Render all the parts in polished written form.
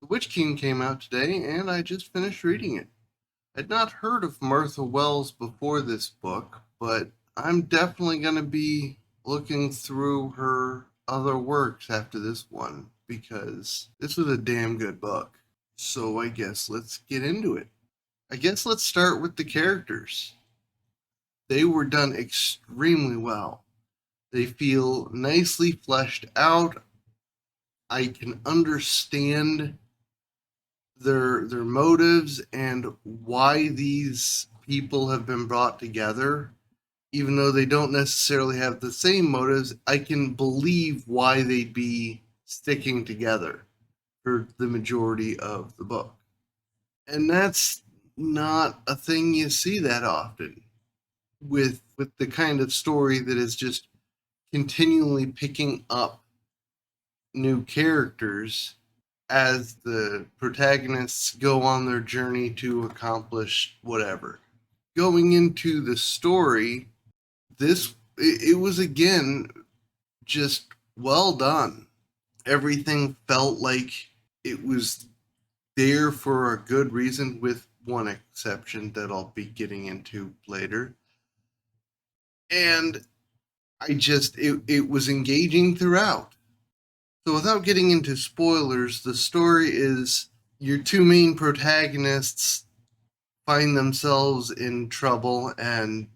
The Witch King came out today, and I just finished reading it. I'd not heard of Martha Wells before this book, but I'm definitely going to be looking through her other works after this one because this was a damn good book. So I guess let's get into it. I guess let's start with the characters. They were done extremely well. They feel nicely fleshed out. I can understand their motives and why these people have been brought together. Even though they don't necessarily have the same motives, I can believe why they'd be sticking together for the majority of the book. And that's not a thing you see that often with the kind of story that is just continually picking up new characters as the protagonists go on their journey to accomplish whatever. Going into the story, it was again just well done. Everything felt like it was there for a good reason, with one exception that I'll be getting into later. And it was engaging throughout. So without getting into spoilers, the story is your two main protagonists find themselves in trouble and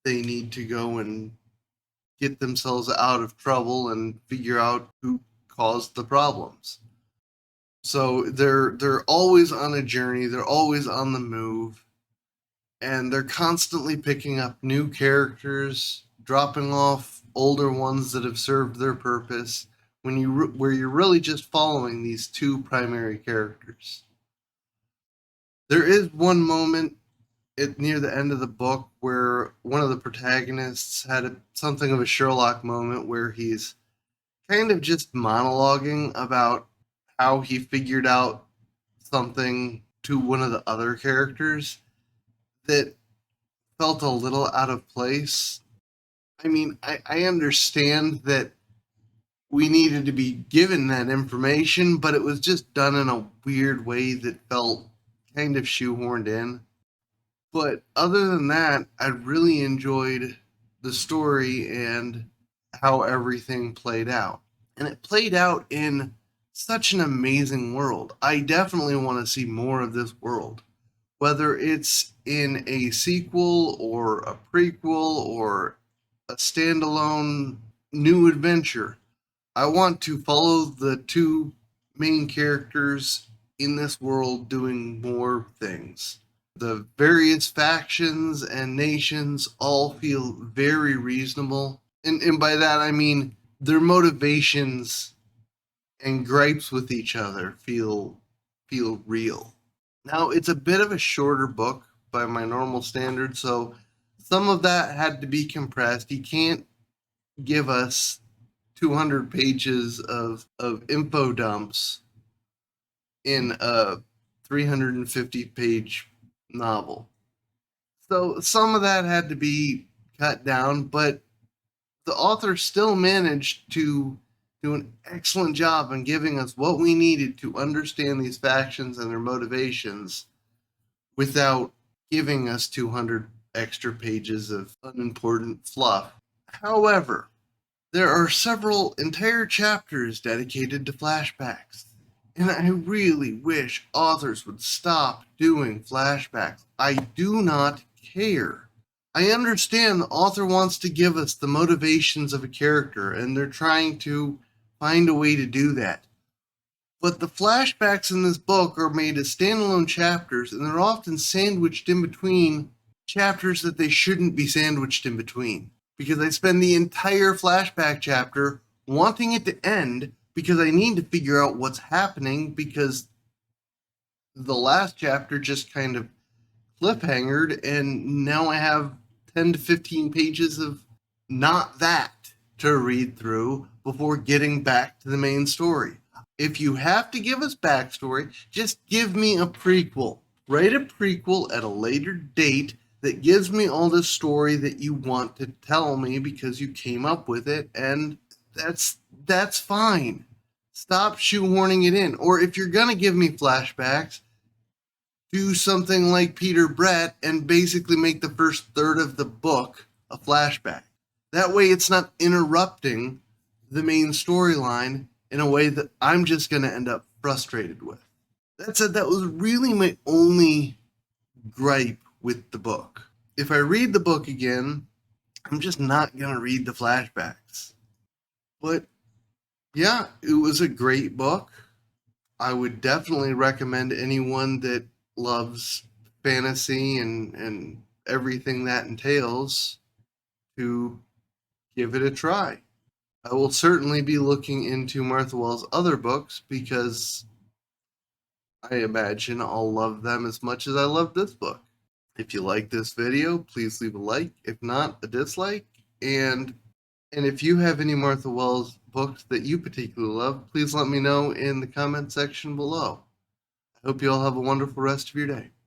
they need to go and get themselves out of trouble and figure out who caused the problems. So they're always on a journey, they're always on the move, and they're constantly picking up new characters, dropping off older ones that have served their purpose, where you're really just following these two primary characters. There is one moment near the end of the book where one of the protagonists had something of a Sherlock moment where he's kind of just monologuing about how he figured out something to one of the other characters that felt a little out of place. I mean, I understand that we needed to be given that information, but it was just done in a weird way that felt kind of shoehorned in. But other than that, I really enjoyed the story and how everything played out. And it played out in such an amazing world. I definitely want to see more of this world, whether it's in a sequel or a prequel or a standalone new adventure. I want to follow the two main characters in this world doing more things. The various factions and nations all feel very reasonable. And by that, I mean their motivations and gripes with each other feel real. Now, it's a bit of a shorter book by my normal standards, so some of that had to be compressed. You can't give us 200 pages of info dumps in a 350 page novel. So some of that had to be cut down, but the author still managed to do an excellent job in giving us what we needed to understand these factions and their motivations without giving us 200 extra pages of unimportant fluff. However, there are several entire chapters dedicated to flashbacks. And I really wish authors would stop doing flashbacks. I do not care. I understand the author wants to give us the motivations of a character, and they're trying to find a way to do that. But the flashbacks in this book are made as standalone chapters, and they're often sandwiched in between chapters that they shouldn't be sandwiched in between. Because I spend the entire flashback chapter wanting it to end because I need to figure out what's happening, because the last chapter just kind of cliffhangered, and now I have 10 to 15 pages of not that to read through before getting back to the main story. If you have to give us backstory, just give me a prequel. Write a prequel at a later date that gives me all the story that you want to tell me because you came up with it, and that's fine. Stop shoehorning it in. Or if you're going to give me flashbacks, do something like Peter Brett and basically make the first third of the book a flashback. That way it's not interrupting the main storyline in a way that I'm just going to end up frustrated with. That said, that was really my only gripe with the book. If I read the book again, I'm just not going to read the flashbacks. But yeah, it was a great book. I would definitely recommend anyone that loves fantasy and everything that entails to give it a try. I will certainly be looking into Marth Wells' other books because I imagine I'll love them as much as I love this book. If you like this video, please leave a like. If not, a dislike. And if you have any Marth Wells books that you particularly love, please let me know in the comment section below. I hope you all have a wonderful rest of your day.